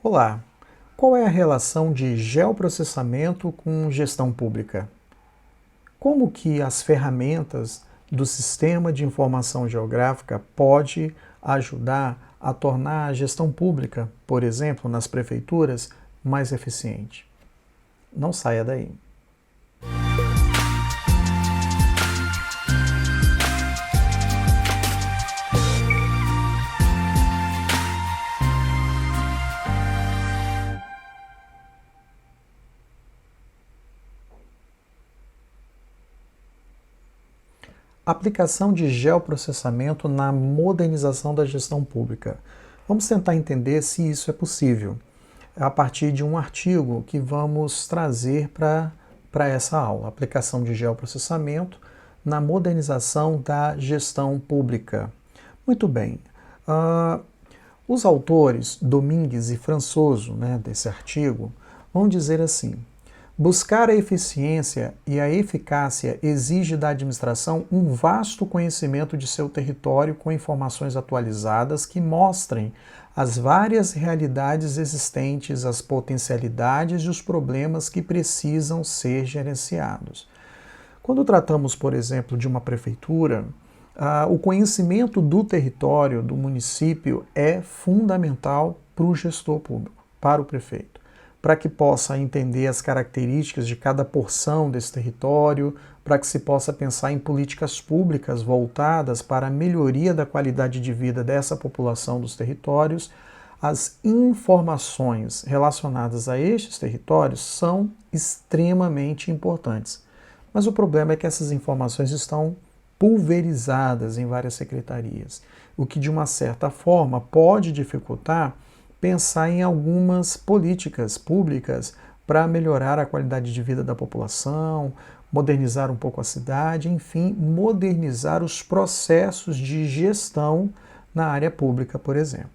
Olá, qual é a relação de geoprocessamento com gestão pública? Como que as ferramentas do Sistema de Informação Geográfica pode ajudar a tornar a gestão pública, por exemplo, nas prefeituras, mais eficiente? Não saia daí. Aplicação de geoprocessamento na modernização da gestão pública. Vamos tentar entender se isso é possível, a partir de um artigo que vamos trazer para essa aula. Aplicação de geoprocessamento na modernização da gestão pública. Muito bem. Os autores, Domingues e Françoso, desse artigo, vão dizer assim: buscar a eficiência e a eficácia exige da administração um vasto conhecimento de seu território com informações atualizadas que mostrem as várias realidades existentes, as potencialidades e os problemas que precisam ser gerenciados. Quando tratamos, por exemplo, de uma prefeitura, o conhecimento do território, do município, é fundamental para o gestor público, para o prefeito, para que possa entender as características de cada porção desse território, para que se possa pensar em políticas públicas voltadas para a melhoria da qualidade de vida dessa população dos territórios. As informações relacionadas a estes territórios são extremamente importantes. Mas o problema é que essas informações estão pulverizadas em várias secretarias, o que de uma certa forma pode dificultar pensar em algumas políticas públicas para melhorar a qualidade de vida da população, modernizar um pouco a cidade, enfim, modernizar os processos de gestão na área pública, por exemplo.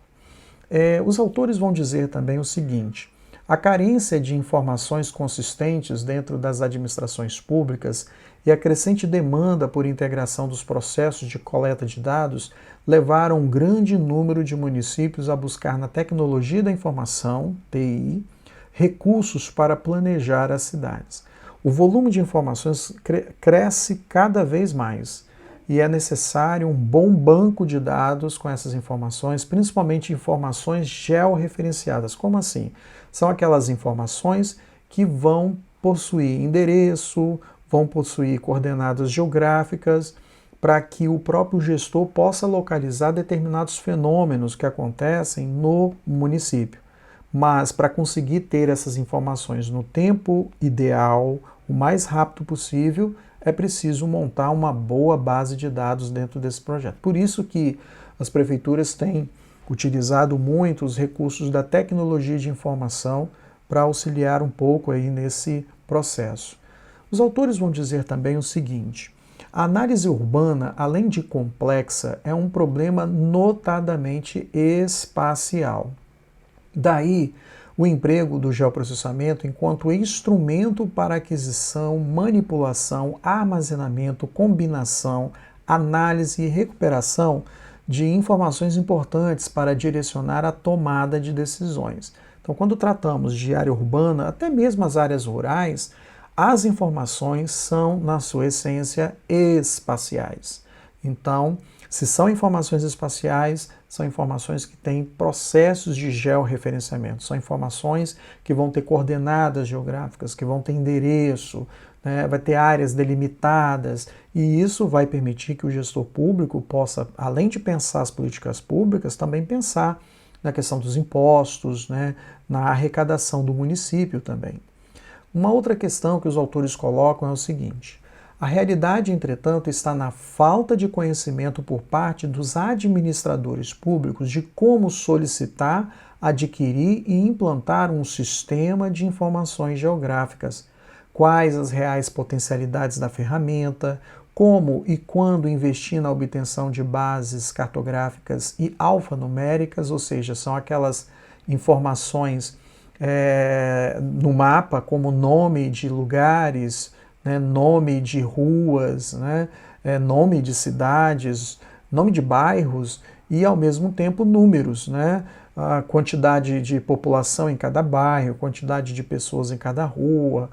Os autores vão dizer também o seguinte: a carência de informações consistentes dentro das administrações públicas e a crescente demanda por integração dos processos de coleta de dados levaram um grande número de municípios a buscar na tecnologia da informação, TI, recursos para planejar as cidades. O volume de informações cresce cada vez mais e é necessário um bom banco de dados com essas informações, principalmente informações georreferenciadas. Como assim? São aquelas informações que vão possuir endereço, vão possuir coordenadas geográficas, para que o próprio gestor possa localizar determinados fenômenos que acontecem no município. Mas para conseguir ter essas informações no tempo ideal, o mais rápido possível, é preciso montar uma boa base de dados dentro desse projeto. Por isso que as prefeituras têm utilizado muito os recursos da tecnologia de informação para auxiliar um pouco aí nesse processo. Os autores vão dizer também o seguinte: a análise urbana, além de complexa, é um problema notadamente espacial. Daí o emprego do geoprocessamento enquanto instrumento para aquisição, manipulação, armazenamento, combinação, análise e recuperação de informações importantes para direcionar a tomada de decisões. Então, quando tratamos de área urbana, até mesmo as áreas rurais, as informações são, na sua essência, espaciais. Então, se são informações espaciais, são informações que têm processos de georreferenciamento, são informações que vão ter coordenadas geográficas, que vão ter endereço, vai ter áreas delimitadas, e isso vai permitir que o gestor público possa, além de pensar as políticas públicas, também pensar na questão dos impostos, na arrecadação do município também. Uma outra questão que os autores colocam é o seguinte: a realidade, entretanto, está na falta de conhecimento por parte dos administradores públicos de como solicitar, adquirir e implantar um sistema de informações geográficas, quais as reais potencialidades da ferramenta, como e quando investir na obtenção de bases cartográficas e alfanuméricas, ou seja, são aquelas informações no mapa, como nome de lugares, nome de ruas, nome de cidades, nome de bairros e, ao mesmo tempo, números, a quantidade de população em cada bairro, quantidade de pessoas em cada rua,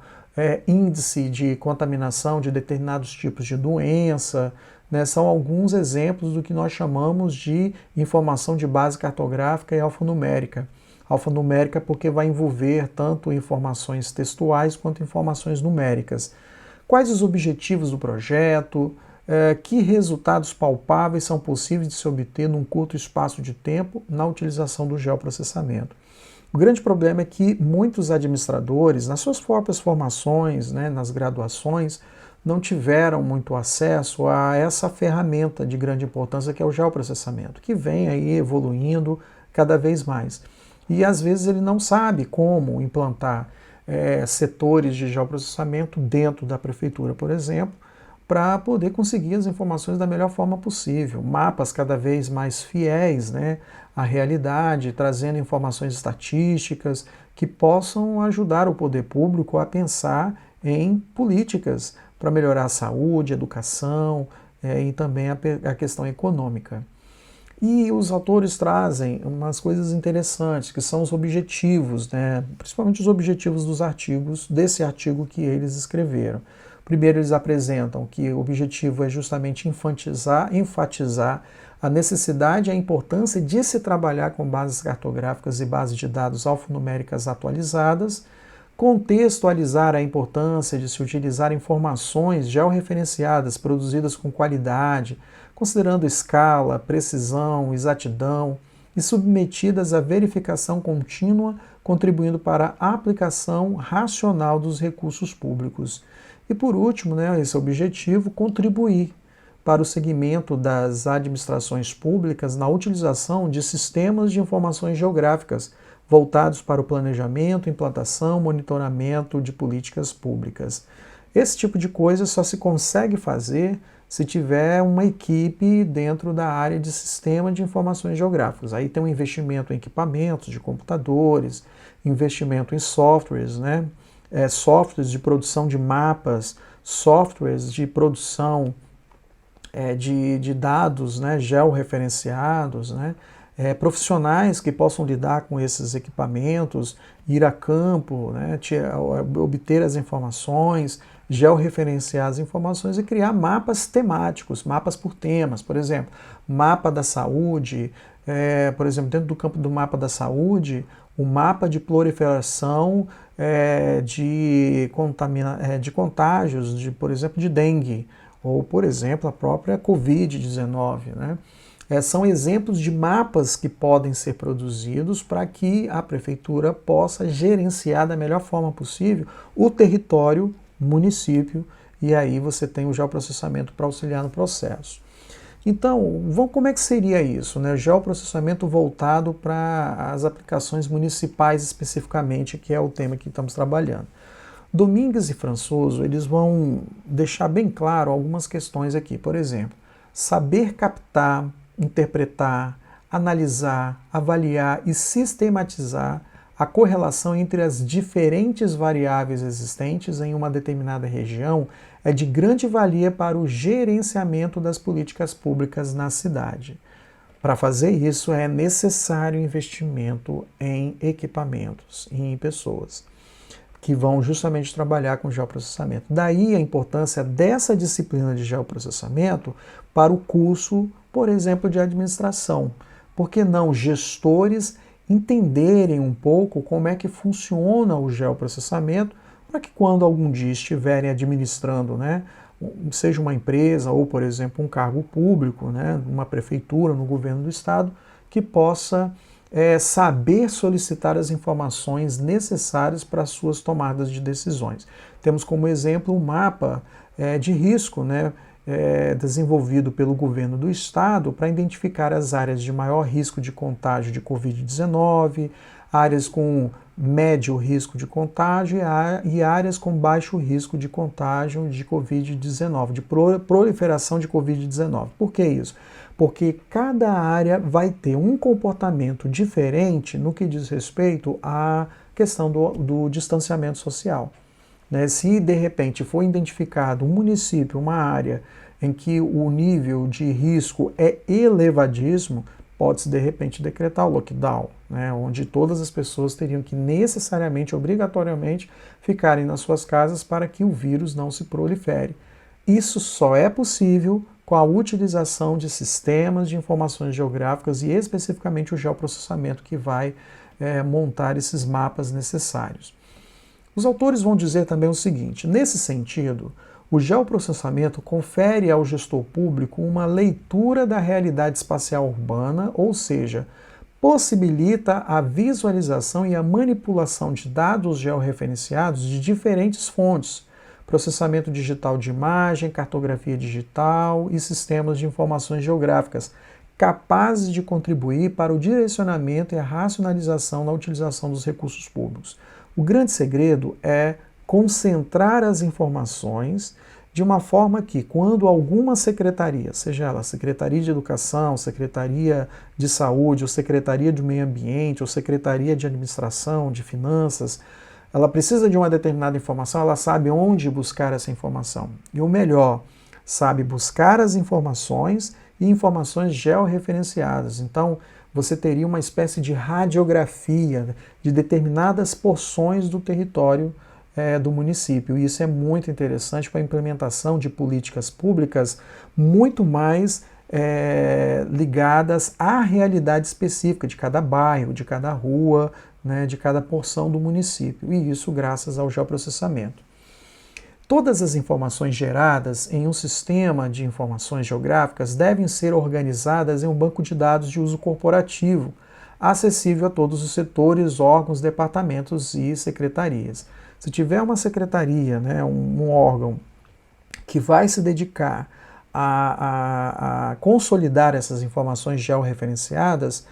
índice de contaminação de determinados tipos de doença, né, são alguns exemplos do que nós chamamos de informação de base cartográfica e alfanumérica. Alfanumérica porque vai envolver tanto informações textuais quanto informações numéricas. Quais os objetivos do projeto? Que resultados palpáveis são possíveis de se obter num curto espaço de tempo na utilização do geoprocessamento? O grande problema é que muitos administradores, nas suas próprias formações, né, nas graduações, não tiveram muito acesso a essa ferramenta de grande importância que é o geoprocessamento, que vem aí evoluindo cada vez mais. E às vezes ele não sabe como implantar setores de geoprocessamento dentro da prefeitura, por exemplo, para poder conseguir as informações da melhor forma possível. Mapas cada vez mais fiéis, né, à realidade, trazendo informações estatísticas que possam ajudar o poder público a pensar em políticas para melhorar a saúde, a educação e também a questão econômica. E os autores trazem umas coisas interessantes, que são os objetivos, né, principalmente os objetivos dos artigos, desse artigo que eles escreveram. Primeiro, eles apresentam que o objetivo é justamente enfatizar a necessidade e a importância de se trabalhar com bases cartográficas e bases de dados alfanuméricas atualizadas, contextualizar a importância de se utilizar informações georreferenciadas produzidas com qualidade, considerando escala, precisão, exatidão e submetidas à verificação contínua, contribuindo para a aplicação racional dos recursos públicos. E por último, né, esse objetivo, contribuir para o segmento das administrações públicas na utilização de sistemas de informações geográficas voltados para o planejamento, implantação, monitoramento de políticas públicas. Esse tipo de coisa só se consegue fazer se tiver uma equipe dentro da área de sistema de informações geográficas. Aí tem um investimento em equipamentos de computadores, investimento em softwares, né? Softwares de produção de mapas, softwares de produção de dados, né, georreferenciados, né? Profissionais que possam lidar com esses equipamentos, ir a campo, né, obter as informações, georreferenciar as informações e criar mapas temáticos, mapas por temas. Por exemplo, mapa da saúde, por exemplo, dentro do campo do mapa da saúde, o mapa de proliferação de contágios, por exemplo, de dengue, ou, por exemplo, a própria Covid-19, né? São exemplos de mapas que podem ser produzidos para que a prefeitura possa gerenciar da melhor forma possível o território, município, e aí você tem o geoprocessamento para auxiliar no processo. Então, como é que seria isso, né? Geoprocessamento voltado para as aplicações municipais especificamente, que é o tema que estamos trabalhando. Domingues e Françoso, eles vão deixar bem claro algumas questões aqui. Por exemplo, saber captar, interpretar, analisar, avaliar e sistematizar a correlação entre as diferentes variáveis existentes em uma determinada região é de grande valia para o gerenciamento das políticas públicas na cidade. Para fazer isso é necessário investimento em equipamentos e em pessoas que vão justamente trabalhar com geoprocessamento. Daí a importância dessa disciplina de geoprocessamento para o curso, por exemplo, de administração. Por que não gestores entenderem um pouco como é que funciona o geoprocessamento, para que quando algum dia estiverem administrando, né, seja uma empresa ou, por exemplo, um cargo público, né, numa prefeitura, no governo do estado, que possa saber solicitar as informações necessárias para as suas tomadas de decisões. Temos como exemplo um mapa de risco, né, desenvolvido pelo governo do estado para identificar as áreas de maior risco de contágio de Covid-19, áreas com médio risco de contágio e áreas com baixo risco de contágio de Covid-19, de proliferação de Covid-19. Por que isso? Porque cada área vai ter um comportamento diferente no que diz respeito à questão do distanciamento social. Né? Se de repente for identificado um município, uma área em que o nível de risco é elevadíssimo, pode-se de repente decretar o lockdown, né, onde todas as pessoas teriam que necessariamente, obrigatoriamente, ficarem nas suas casas para que o vírus não se prolifere. Isso só é possível com a utilização de sistemas de informações geográficas e especificamente o geoprocessamento que vai montar esses mapas necessários. Os autores vão dizer também o seguinte: nesse sentido, o geoprocessamento confere ao gestor público uma leitura da realidade espacial urbana, ou seja, possibilita a visualização e a manipulação de dados georreferenciados de diferentes fontes, processamento digital de imagem, cartografia digital e sistemas de informações geográficas, capazes de contribuir para o direcionamento e a racionalização na utilização dos recursos públicos. O grande segredo é concentrar as informações de uma forma que, quando alguma secretaria, seja ela Secretaria de Educação, Secretaria de Saúde, ou Secretaria de Meio Ambiente, ou Secretaria de Administração, de Finanças, ela precisa de uma determinada informação, ela sabe onde buscar essa informação. E o melhor, sabe buscar as informações e informações georreferenciadas. Então, você teria uma espécie de radiografia de determinadas porções do território do município. E isso é muito interessante para a implementação de políticas públicas muito mais ligadas à realidade específica de cada bairro, de cada rua, né, de cada porção do município. E isso graças ao geoprocessamento. Todas as informações geradas em um sistema de informações geográficas devem ser organizadas em um banco de dados de uso corporativo, acessível a todos os setores, órgãos, departamentos e secretarias. Se tiver uma secretaria, né, um órgão que vai se dedicar a consolidar essas informações georreferenciadas,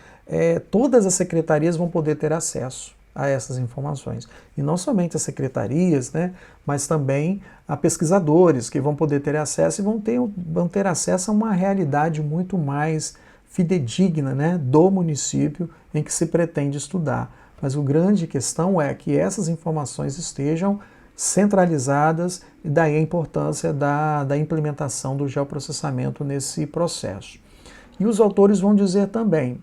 todas as secretarias vão poder ter acesso a essas informações. E não somente as secretarias, né, mas também a pesquisadores que vão poder ter acesso e vão ter acesso a uma realidade muito mais fidedigna, né, do município em que se pretende estudar. Mas a grande questão é que essas informações estejam centralizadas e daí a importância da implementação do geoprocessamento nesse processo. E os autores vão dizer também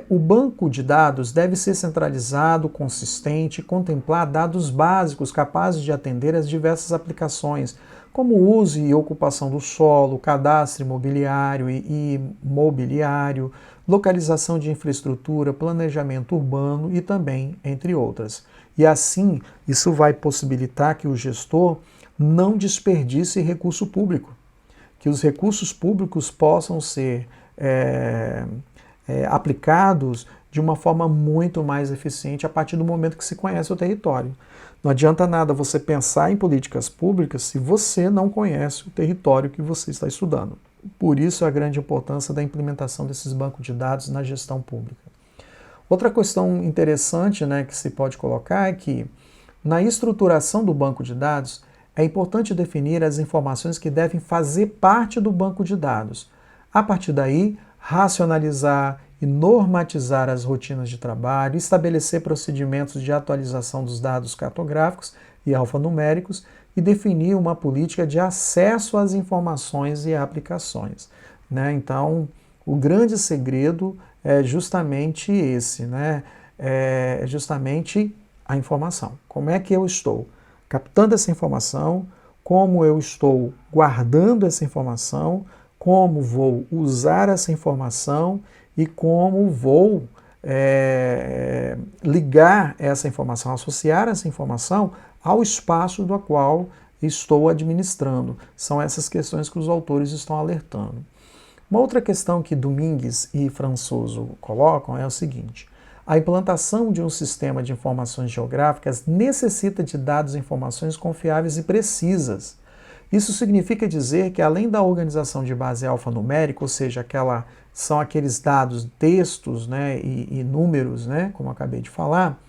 o banco de dados deve ser centralizado, consistente e contemplar dados básicos capazes de atender às diversas aplicações, como o uso e ocupação do solo, cadastro imobiliário e mobiliário, localização de infraestrutura, planejamento urbano e também, entre outras. E assim, isso vai possibilitar que o gestor não desperdice recurso público, que os recursos públicos possam ser aplicados de uma forma muito mais eficiente a partir do momento que se conhece o território. Não adianta nada você pensar em políticas públicas se você não conhece o território que você está estudando. Por isso a grande importância da implementação desses bancos de dados na gestão pública. Outra questão interessante, né, que se pode colocar é que na estruturação do banco de dados é importante definir as informações que devem fazer parte do banco de dados. A partir daí, racionalizar e normatizar as rotinas de trabalho, estabelecer procedimentos de atualização dos dados cartográficos e alfanuméricos e definir uma política de acesso às informações e aplicações, né? Então, o grande segredo é justamente esse, né? É justamente a informação. Como é que eu estou captando essa informação, como eu estou guardando essa informação, como vou usar essa informação e como vou ligar essa informação, associar essa informação ao espaço do qual estou administrando. São essas questões que os autores estão alertando. Uma outra questão que Domingues e Françoso colocam é o seguinte: a implantação de um sistema de informações geográficas necessita de dados e informações confiáveis e precisas. Isso significa dizer que, além da organização de base alfanumérica, ou seja, são aqueles dados, textos, né, e números, né, como eu acabei de falar,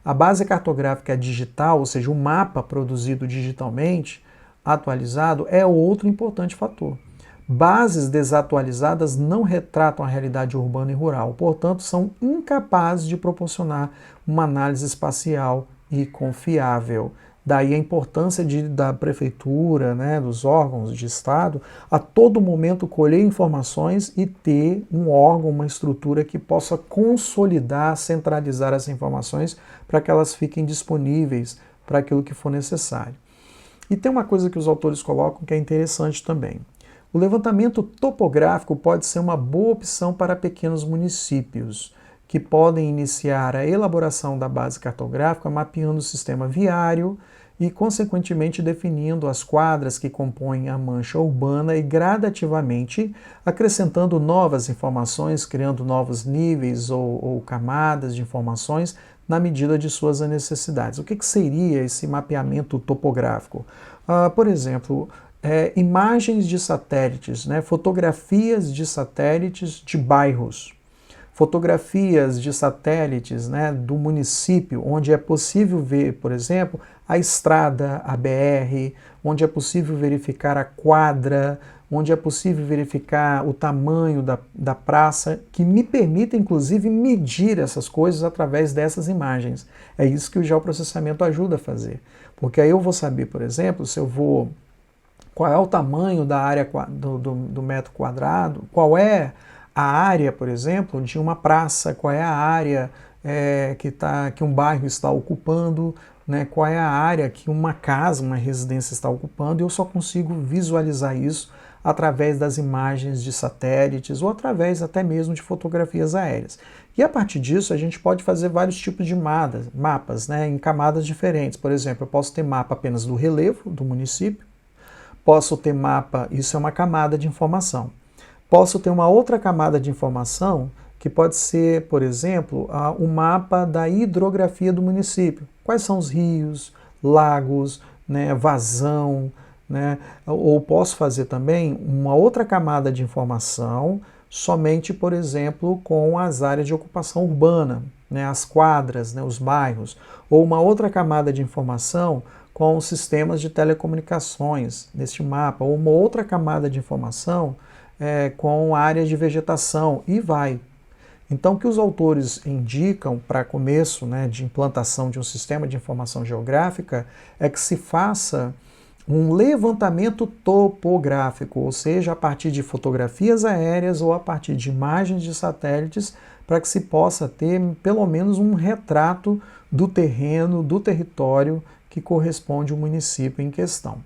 a base cartográfica digital, ou seja, o mapa produzido digitalmente, atualizado, é outro importante fator. Bases desatualizadas não retratam a realidade urbana e rural, portanto, são incapazes de proporcionar uma análise espacial e confiável, Daí a importância da prefeitura, né, dos órgãos de Estado, a todo momento colher informações e ter um órgão, uma estrutura que possa consolidar, centralizar essas informações para que elas fiquem disponíveis para aquilo que for necessário. E tem uma coisa que os autores colocam que é interessante também. O levantamento topográfico pode ser uma boa opção para pequenos municípios, que podem iniciar a elaboração da base cartográfica mapeando o sistema viário e, consequentemente, definindo as quadras que compõem a mancha urbana e gradativamente acrescentando novas informações, criando novos níveis ou camadas de informações na medida de suas necessidades. O que seria esse mapeamento topográfico? Por exemplo, imagens de satélites, né, fotografias de satélites de bairros, fotografias de satélites, né, do município, onde é possível ver, por exemplo, a estrada, a BR, onde é possível verificar a quadra, onde é possível verificar o tamanho da praça, que me permite, inclusive, medir essas coisas através dessas imagens. É isso que o geoprocessamento ajuda a fazer. Porque aí eu vou saber, por exemplo, qual é o tamanho da área do metro quadrado, qual é a área, por exemplo, de uma praça, qual é a área que um bairro está ocupando, né, qual é a área que uma casa, uma residência está ocupando, e eu só consigo visualizar isso através das imagens de satélites ou através até mesmo de fotografias aéreas. E a partir disso a gente pode fazer vários tipos de mapas, né, em camadas diferentes. Por exemplo, eu posso ter mapa apenas do relevo do município, posso ter mapa, isso é uma camada de informação. Posso ter uma outra camada de informação que pode ser, por exemplo, o mapa da hidrografia do município. Quais são os rios, lagos, né, vazão, né? Ou posso fazer também uma outra camada de informação somente, por exemplo, com as áreas de ocupação urbana, né, as quadras, né, os bairros, ou uma outra camada de informação com os sistemas de telecomunicações neste mapa, ou uma outra camada de informação com áreas de vegetação, e vai. Então, o que os autores indicam para começo, né, de implantação de um sistema de informação geográfica é que se faça um levantamento topográfico, ou seja, a partir de fotografias aéreas ou a partir de imagens de satélites, para que se possa ter pelo menos um retrato do terreno, do território que corresponde ao município em questão.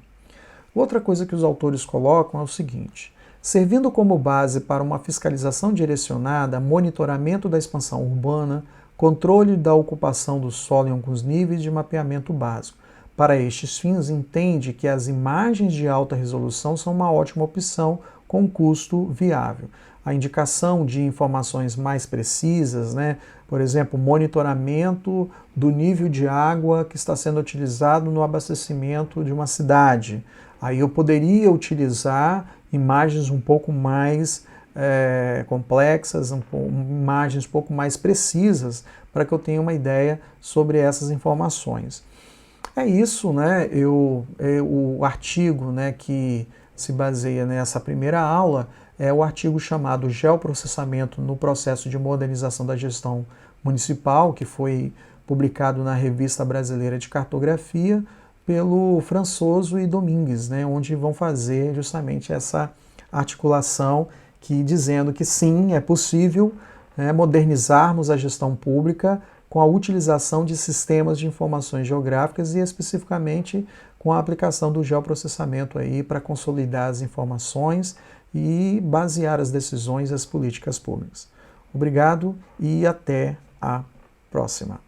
Outra coisa que os autores colocam é o seguinte: servindo como base para uma fiscalização direcionada, monitoramento da expansão urbana, controle da ocupação do solo em alguns níveis de mapeamento básico. Para estes fins, entende que as imagens de alta resolução são uma ótima opção com custo viável. A indicação de informações mais precisas, né? Por exemplo, monitoramento do nível de água que está sendo utilizado no abastecimento de uma cidade. Aí eu poderia utilizar imagens um pouco mais complexas, imagens um pouco mais precisas, para que eu tenha uma ideia sobre essas informações. É isso, né? O artigo, né, que se baseia nessa primeira aula é o artigo chamado Geoprocessamento no processo de modernização da gestão municipal, que foi publicado na Revista Brasileira de Cartografia pelo Françoso e Domingues, né, onde vão fazer justamente essa articulação dizendo que sim, é possível modernizarmos a gestão pública com a utilização de sistemas de informações geográficas e especificamente com a aplicação do geoprocessamento aí para consolidar as informações e basear as decisões e as políticas públicas. Obrigado e até a próxima.